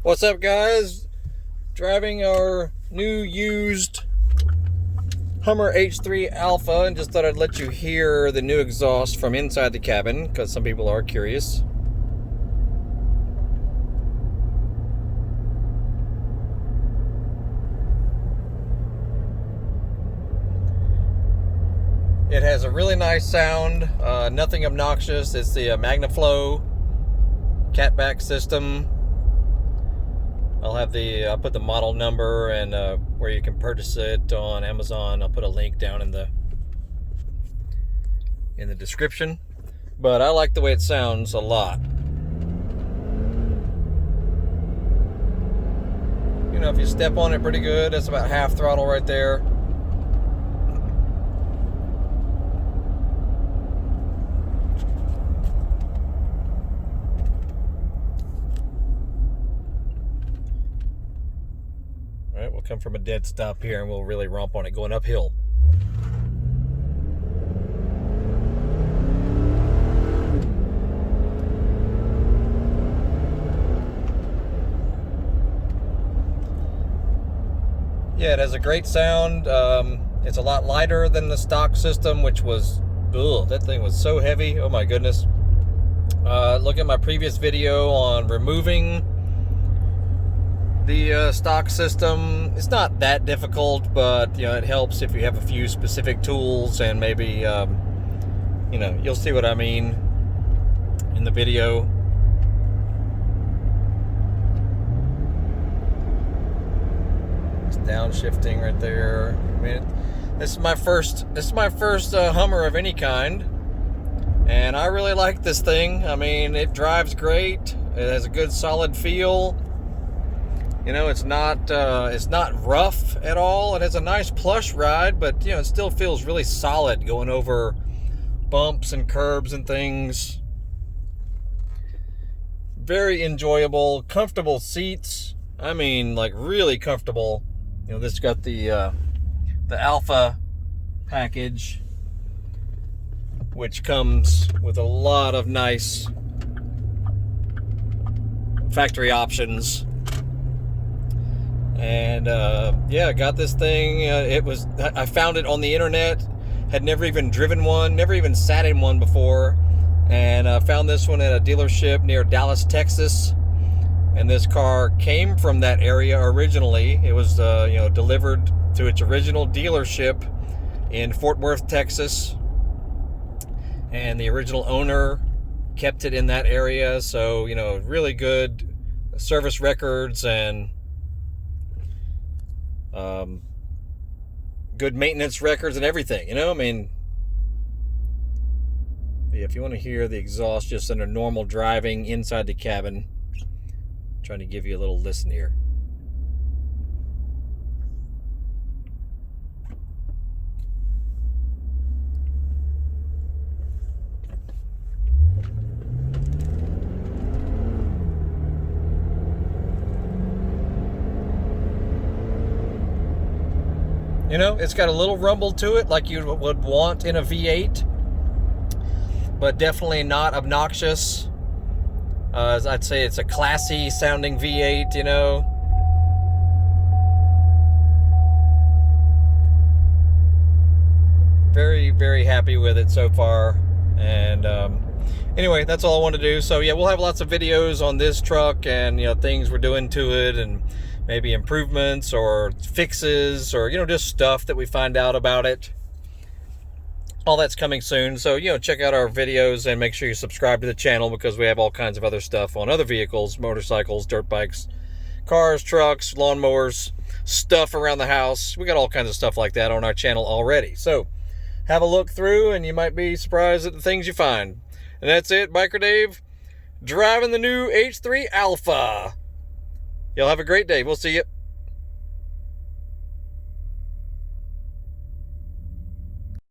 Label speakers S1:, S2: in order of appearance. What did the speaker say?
S1: What's up, guys? Driving our new used Hummer H3 Alpha, and just thought I'd let you hear the new exhaust from inside the cabin because some people are curious. It has a really nice sound, nothing obnoxious. It's the Magnaflow catback system. I'll put the model number and where you can purchase it on Amazon. I'll put a link down in the description. But I like the way it sounds a lot. You know, if you step on it pretty good, that's about half throttle right there. Alright, we'll come from a dead stop here and we'll really romp on it going uphill. Yeah, it has a great sound. It's a lot lighter than the stock system, which was, that thing was so heavy. Oh my goodness. Look at my previous video on removing the stock system. It's not that difficult, but you know, it helps if you have a few specific tools, and maybe you know, you'll see what I mean in the video. It's downshifting right there. I mean, this is my first Hummer of any kind, and I really like this thing. I mean, it drives great. It has a good solid feel. You know, it's not rough at all. It has a nice plush ride, but you know, it still feels really solid going over bumps and curbs and things. Very enjoyable, comfortable seats. I mean, like really comfortable. You know, this got the Alpha package, which comes with a lot of nice factory options. And yeah, I got this thing. I found it on the internet. Had never even driven one, never even sat in one before, and found this one at a dealership near Dallas, Texas. And this car came from that area originally. It was you know, delivered to its original dealership in Fort Worth, Texas, and the original owner kept it in that area. So you know, really good service records and good maintenance records and everything, you know. I mean, yeah, if you want to hear the exhaust just under normal driving inside the cabin, I'm trying to give you a little listen here. You know, it's got a little rumble to it like you would want in a V8, but definitely not obnoxious. I'd say it's a classy sounding V8, you know. Very, very happy with it so far. And anyway, that's all I want to do. So yeah, we'll have lots of videos on this truck and, you know, things we're doing to it, and maybe improvements or fixes, or you know, just stuff that we find out about it. All that's coming soon. So you know, check out our videos and make sure you subscribe to the channel, because we have all kinds of other stuff on other vehicles, motorcycles, dirt bikes, cars, trucks, lawnmowers, stuff around the house. We got all kinds of stuff like that on our channel already. So have a look through and you might be surprised at the things you find. And that's it, Biker Dave, driving the new H3 Alpha. Y'all have a great day. We'll see you.